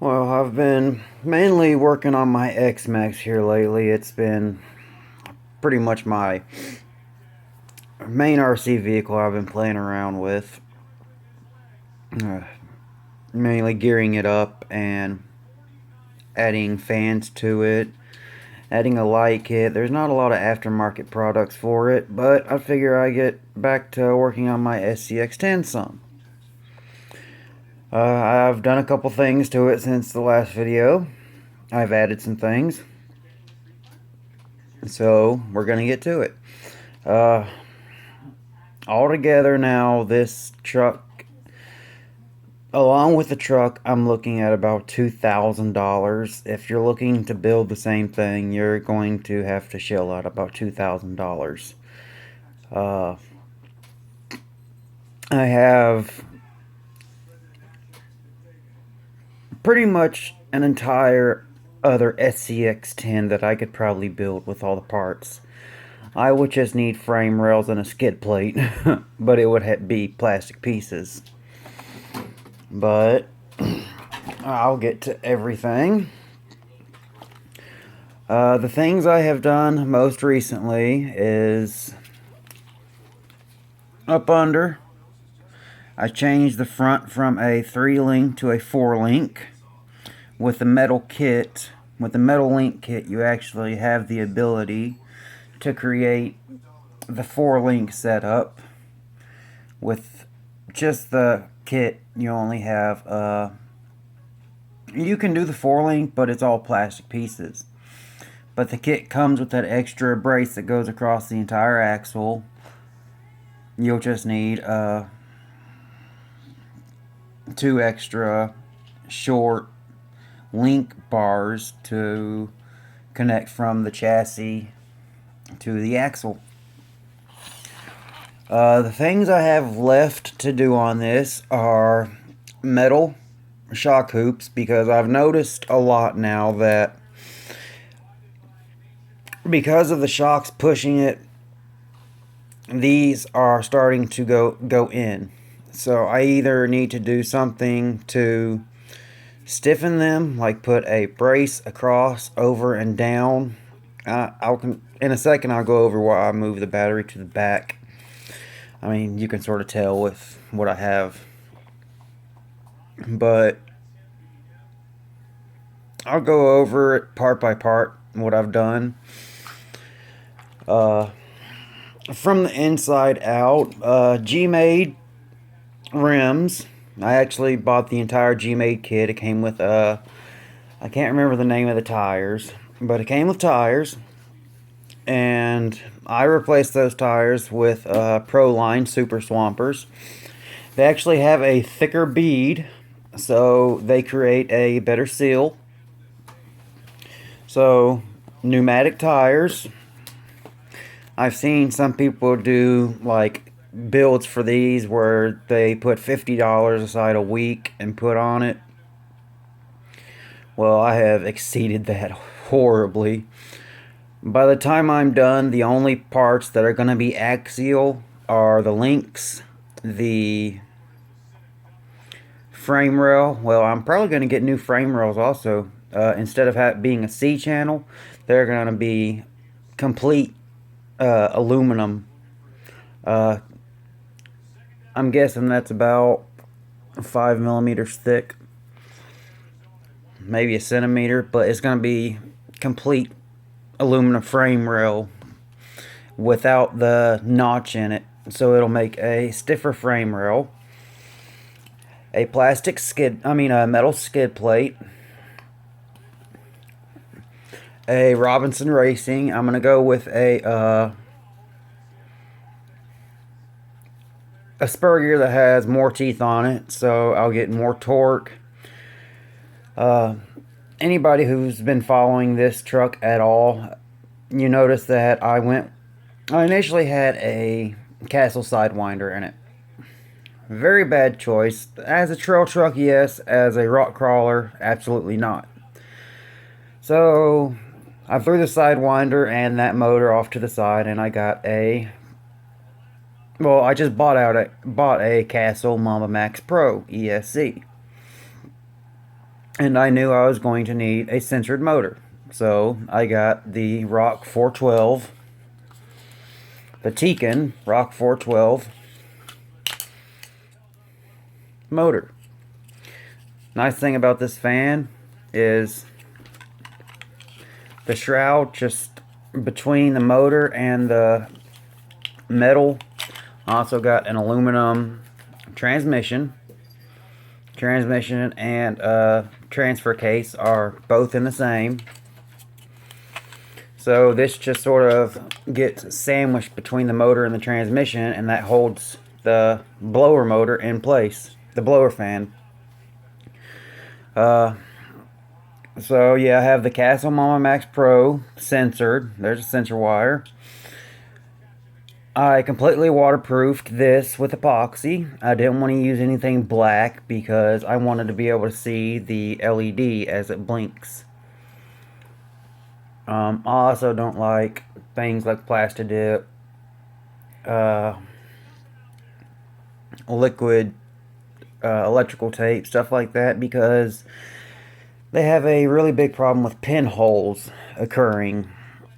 Well, I've been mainly working on my X-maxx here lately. It's been pretty much my main RC vehicle I've been playing around with. Uh, Mainly gearing it up and adding fans to it, adding a light kit. There's not a lot of aftermarket products for it, but I figure I get back to working on my SCX10 some. I've done a couple things to it since the last video. I've added some things. So, we're going to get to it. Uh, Altogether now, this truck, along with the truck, I'm looking at about $2,000. If you're looking to build the same thing, you're going to have to shell out about $2,000. I have pretty much an entire other SCX10 that I could probably build with all the parts. I would just need frame rails and a skid plate, but it would be plastic pieces. But I'll get to everything. The things I have done most recently is up under. I changed the front from a 3-link to a 4-link. With the metal kit, with the metal link kit, you actually have the ability to create the 4-link setup. With just the kit, you only have you can do the 4-link, but it's all plastic pieces. But the kit comes with that extra brace that goes across the entire axle. You'll just need 2 extra short link bars to connect from the chassis to the axle. The things I have left to do on this are metal shock hoops, because I've noticed a lot now that because of the shocks pushing it, these are starting to go in. So I either need to do something to stiffen them, like put a brace across, over, and down. In a second I'll go over why I move the battery to the back. I mean, you can sort of tell with what I have. But I'll go over it part by part, what I've done. From the inside out, G-made rims. I actually bought the entire G-made kit. It came with, I can't remember the name of the tires, but it came with tires. And I replaced those tires with Proline Super Swampers. They actually have a thicker bead, so they create a better seal. So, pneumatic tires. I've seen some people do like builds for these where they put $50 aside a week and put on it. Well, I have exceeded that horribly. By the time I'm done, the only parts that are going to be axial are the links, the frame rail. Well, I'm probably going to get new frame rails also. Instead of being a C channel, they're going to be complete aluminum. I'm guessing that's about 5 millimeters thick, maybe a centimeter, but it's going to be complete aluminum frame rail without the notch in it, so it'll make a stiffer frame rail. A metal skid plate. A Robinson Racing. I'm gonna go with a spur gear that has more teeth on it, so I'll get more torque. Anybody who's been following this truck at all, you notice that I initially had a Castle Sidewinder in it. Very bad choice. As a trail truck, yes. As a rock crawler, absolutely not. So I threw the Sidewinder and that motor off to the side, and I got I just bought a Castle Mamba Max Pro ESC. and I knew I was going to need a censored motor. So I got the Rock 412, the Tekin Rock 412 motor. Nice thing about this fan is the shroud just between the motor and the metal. Also got an aluminum transmission. Transmission and transfer case are both in the same. So this just sort of gets sandwiched between the motor and the transmission, and that holds the blower motor in place, the blower fan. So yeah, I have the Castle Mama Max Pro censored. There's a sensor wire. I completely waterproofed this with epoxy. I didn't want to use anything black because I wanted to be able to see the LED as it blinks. I also don't like things like Plastidip, liquid electrical tape, stuff like that, because they have a really big problem with pinholes occurring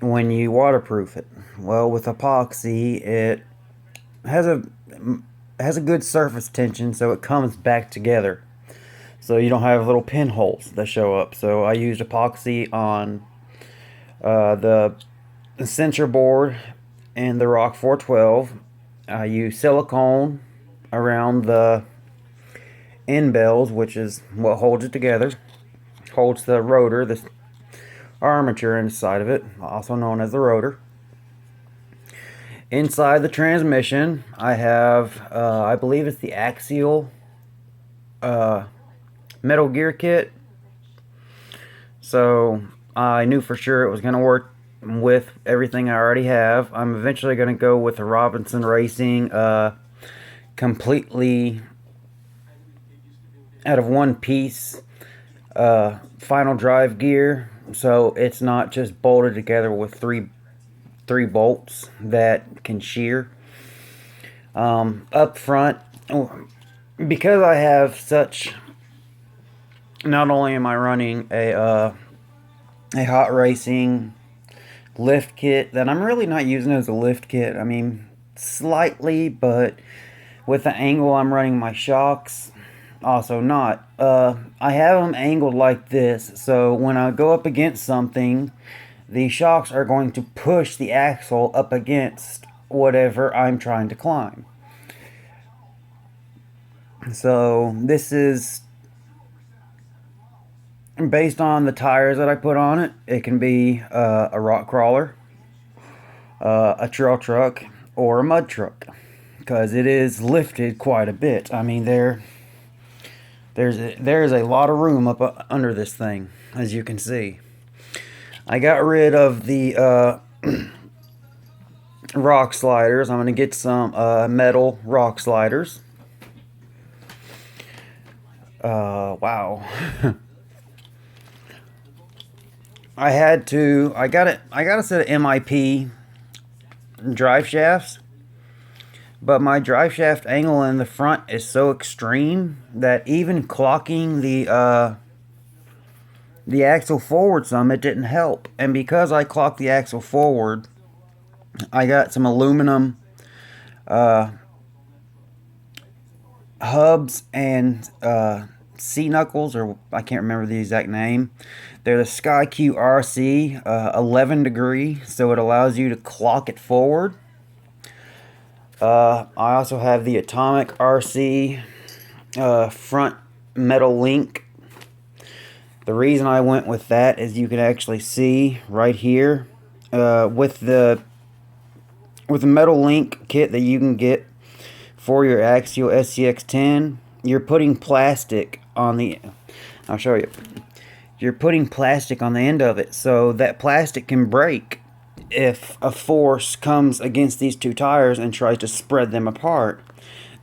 when you waterproof it. Well, with epoxy, it has a good surface tension, so it comes back together. So you don't have little pinholes that show up. So I used epoxy on the sensor board and the Rock 412. I used silicone around the end bells, which is what holds it together. Holds the rotor, the armature inside of it, also known as the rotor. Inside the transmission, I have, I believe it's the Axial metal gear kit. So I knew for sure it was going to work with everything I already have. I'm eventually going to go with the Robinson Racing completely out of one piece final drive gear, so it's not just bolted together with three bolts that can shear. Up front, because I have such, not only am I running a hot racing lift kit that I'm really not using it as a lift kit. I mean, slightly, but with the angle I'm running my shocks, also not. I have them angled like this, so when I go up against something, the shocks are going to push the axle up against whatever I'm trying to climb. So this is based on the tires that I put on it. It can be a rock crawler, a trail truck, or a mud truck, because it is lifted quite a bit. I mean, there's a lot of room up under this thing, as you can see. I got rid of the rock sliders. I'm going to get some metal rock sliders. Wow. I got a set of MIP drive shafts, but my drive shaft angle in the front is so extreme that even clocking the axle forward some, it didn't help. And because I clocked the axle forward, I got some aluminum hubs and C-knuckles, or I can't remember the exact name. They're the SkyQ RC 11 degree, so it allows you to clock it forward. I also have the Atomic RC front metal link. The reason I went with that is you can actually see right here with the metal link kit that you can get for your Axial SCX10. You're putting plastic on the, I'll show you. You're putting plastic on the end of it, so that plastic can break if a force comes against these two tires and tries to spread them apart.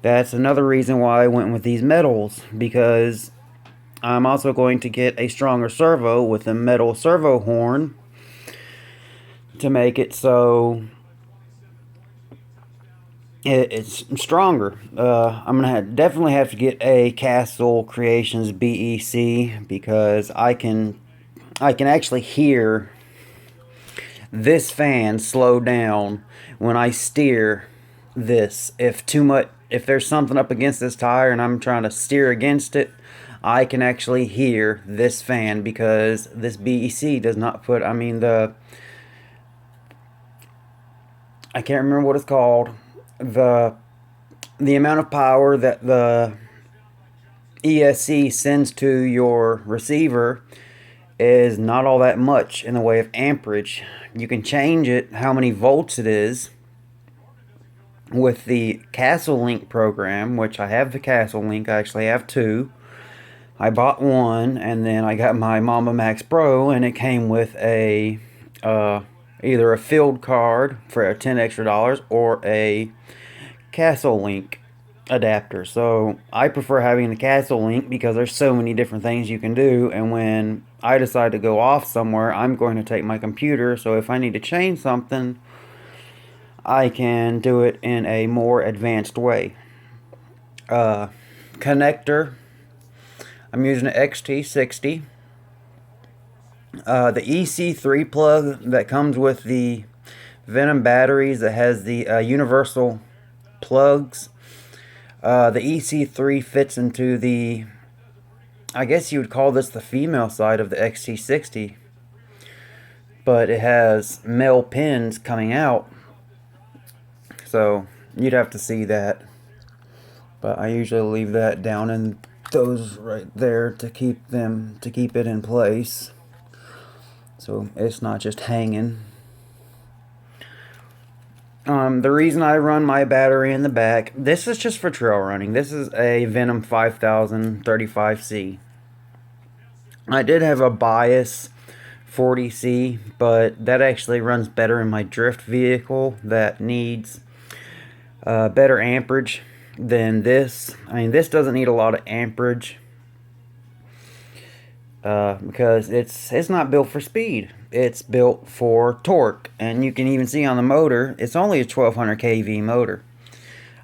That's another reason why I went with these metals, because I'm also going to get a stronger servo with a metal servo horn to make it so it's stronger. I'm gonna definitely have to get a Castle Creations BEC because I can actually hear this fan slow down when I steer this. If there's something up against this tire and I'm trying to steer against it, I can actually hear this fan because this BEC does not put, I can't remember what it's called. The the amount of power that the ESC sends to your receiver is not all that much in the way of amperage. You can change it how many volts it is with the Castle Link program, which I have the Castle Link. I actually have two. I bought one, and then I got my Mama Max Pro, and it came with a either a field card for $10 extra or a Castle Link adapter. So I prefer having the Castle Link because there's so many different things you can do, and when I decide to go off somewhere, I'm going to take my computer, so if I need to change something, I can do it in a more advanced way. Connector, I'm using an XT60. The EC3 plug that comes with the Venom batteries that has the universal plugs. The EC3 fits into the, I guess you would call this the female side of the XT60, but it has male pins coming out, so you'd have to see that. But I usually leave that down in those right there to keep it in place, so it's not just hanging. The reason I run my battery in the back, this is just for trail running. This is a Venom 5000 35C. I did have a Bias 40C, but that actually runs better in my drift vehicle that needs better amperage than this. This doesn't need a lot of amperage because it's not built for speed. It's built for torque, and you can even see on the motor, it's only a 1200 kV motor.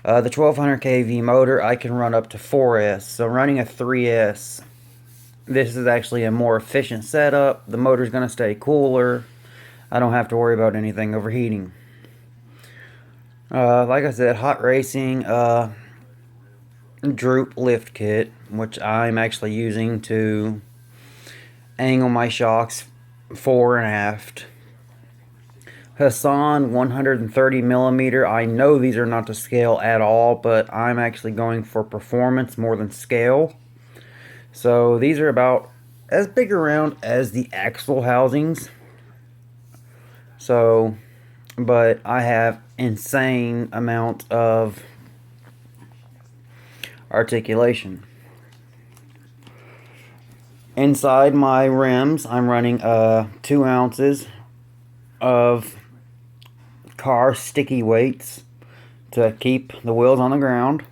The 1200 kV motor, I can run up to 4S, so running a 3S, this is actually a more efficient setup. The motor's going to stay cooler. I don't have to worry about anything overheating. Like I said, hot racing droop lift kit, which I'm actually using to angle my shocks fore and aft. Hassan 130 millimeter. I know these are not to scale at all, but I'm actually going for performance more than scale. So these are about as big around as the axle housings. So, but I have insane amount of articulation. Inside my rims, I'm running 2 ounces of car sticky weights to keep the wheels on the ground.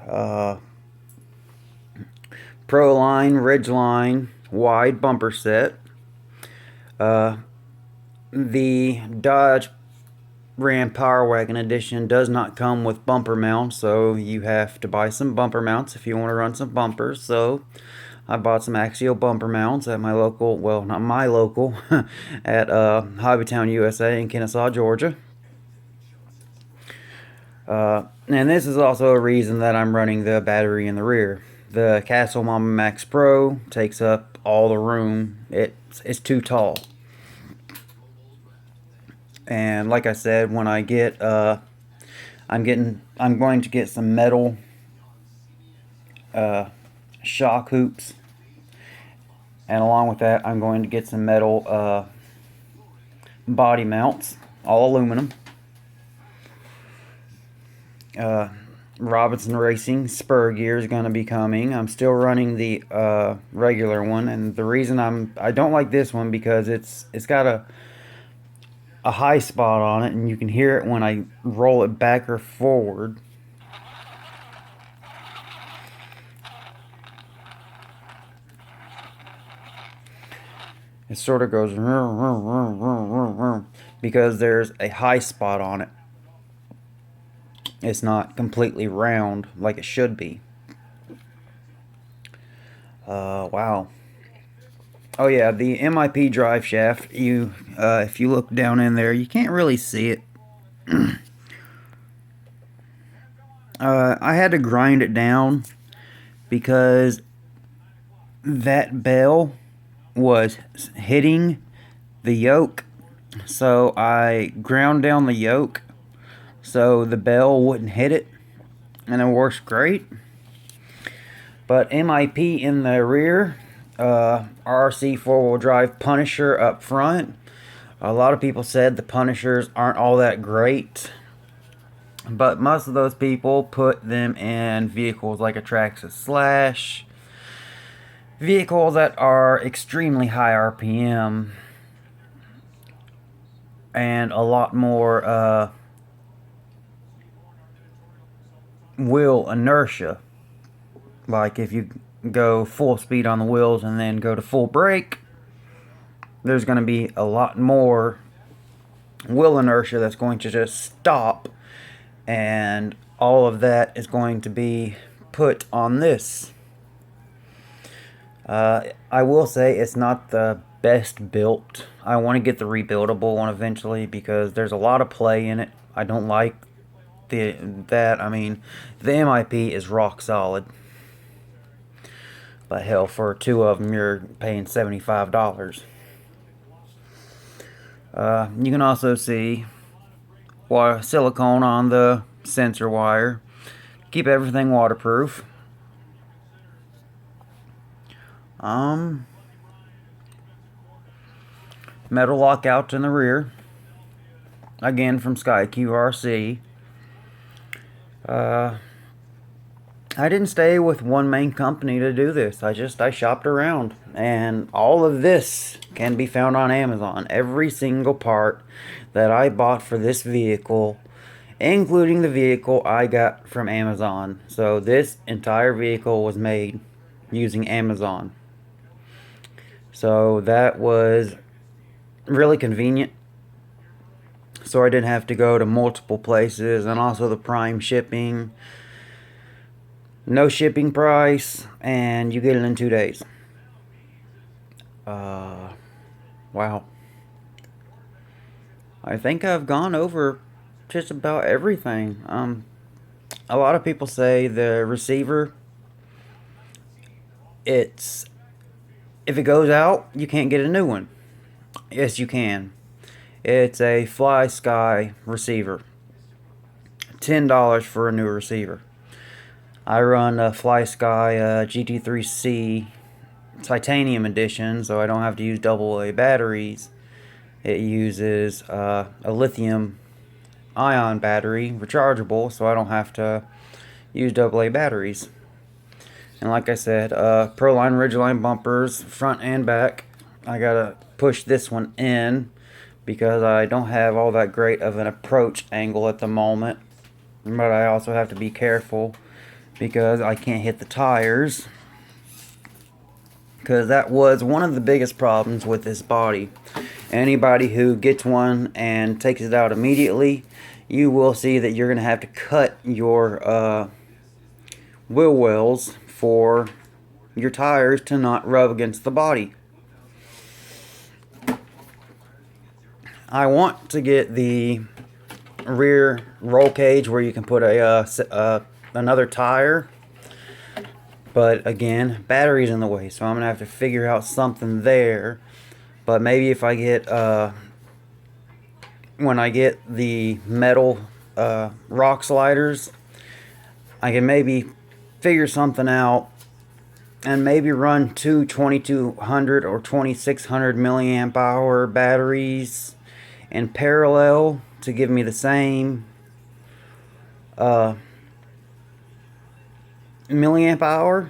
Proline Ridgeline wide bumper set. The Dodge Ram Power Wagon Edition does not come with bumper mounts, so you have to buy some bumper mounts if you want to run some bumpers. So I bought some Axial bumper mounts at my local, well, not my local, at Hobbytown USA in Kennesaw, Georgia. And this is also a reason that I'm running the battery in the rear. The Castle Mama Max Pro takes up all the room. It's too tall. And like I said, when I get I'm going to get some metal shock hoops, and along with that I'm going to get some metal body mounts, all aluminum. Robinson Racing spur gear is going to be coming. I'm still running the regular one, and the reason I don't like this one because it's got a high spot on it, and you can hear it when I roll it back or forward. It sort of goes, because there's a high spot on it. It's not completely round like it should be. Wow. Oh yeah, the MIP drive shaft, if you look down in there, you can't really see it. I had to grind it down because that bell was hitting the yoke. So I ground down the yoke so the bell wouldn't hit it, and it works great. But MIP in the rear, RC four-wheel drive Punisher up front. A lot of people said the Punishers aren't all that great, but most of those people put them in vehicles like a Traxxas Slash, vehicles that are extremely high RPM and a lot more wheel inertia. Like if you go full speed on the wheels and then go to full brake, there's going to be a lot more wheel inertia that's going to just stop, and all of that is going to be put on this. I will say it's not the best built. I want to get the rebuildable one eventually because there's a lot of play in it. I don't like that. I mean, the MIP is rock solid. But hell, for two of them, you're paying $75. You can also see silicone on the sensor wire. Keep everything waterproof. Metal lockout in the rear. Again from SCX10. I didn't stay with one main company to do this. I shopped around, and all of this can be found on Amazon. Every single part that I bought for this vehicle, including the vehicle I got from Amazon. So this entire vehicle was made using Amazon. So that was really convenient. So I didn't have to go to multiple places, and also the Prime shipping. No shipping price, and you get it in 2 days. Wow. I think I've gone over just about everything. A lot of people say the receiver, if it goes out, you can't get a new one. Yes, you can. It's a Fly Sky receiver. $10 for a new receiver. I run a Fly Sky GT3C Titanium Edition, so I don't have to use AA batteries. It uses a lithium ion battery, rechargeable, so I don't have to use AA batteries. And like I said, Proline Ridgeline bumpers, front and back. I gotta push this one in because I don't have all that great of an approach angle at the moment. But I also have to be careful because I can't hit the tires, because that was one of the biggest problems with this body. Anybody who gets one and takes it out immediately, you will see that you're going to have to cut your wheel wells for your tires to not rub against the body. I want to get the rear roll cage where you can put another tire, but again, battery's in the way, so I'm gonna have to figure out something there. But maybe if I get when I get the metal rock sliders, I can maybe figure something out and maybe run two 2200 or 2600 milliamp hour batteries in parallel to give me the same milliamp hour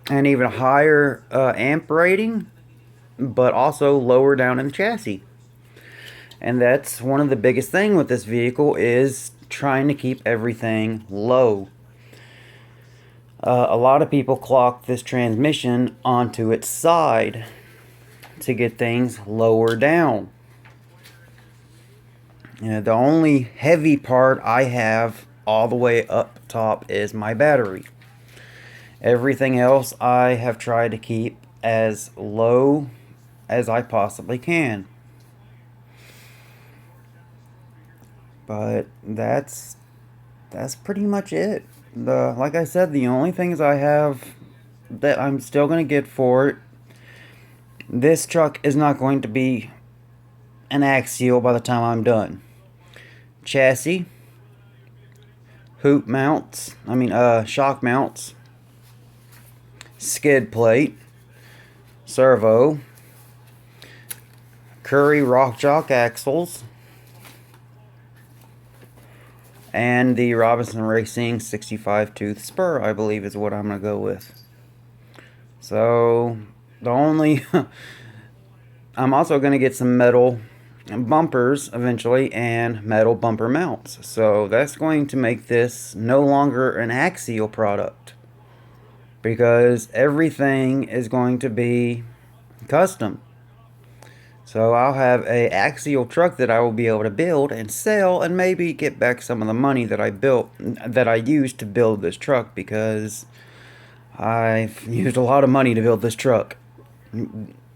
and even higher amp rating, but also lower down in the chassis. And that's one of the biggest thing with this vehicle, is trying to keep everything low. A lot of people clock this transmission onto its side to get things lower down. The only heavy part I have all the way up top is my battery. Everything else I have tried to keep as low as I possibly can. But that's pretty much it. Like I said, the only things I have that I'm still going to get for it, this truck is not going to be an Axial by the time I'm done. Chassis, hoop mounts, shock mounts, skid plate, servo, Curry rock jock axles, and the Robinson Racing 65 tooth spur, I believe, is what I'm going to go with. So, the only... I'm also going to get some metal bumpers eventually and metal bumper mounts. So, that's going to make this no longer an Axial product, because everything is going to be custom. So I'll have a Axial truck that I will be able to build and sell, and maybe get back some of the money that I used to build this truck, because I've used a lot of money to build this truck.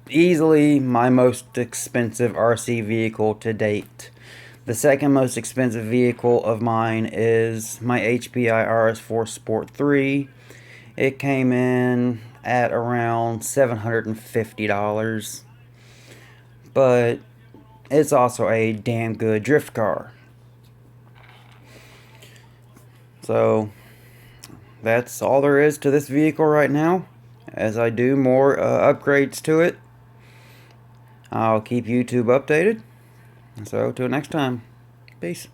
Easily my most expensive RC vehicle to date. The second most expensive vehicle of mine is my HPI RS4 Sport 3. It came in at around $750. But it's also a damn good drift car. So that's all there is to this vehicle right now. As I do more upgrades to it, I'll keep YouTube updated. So till next time, peace.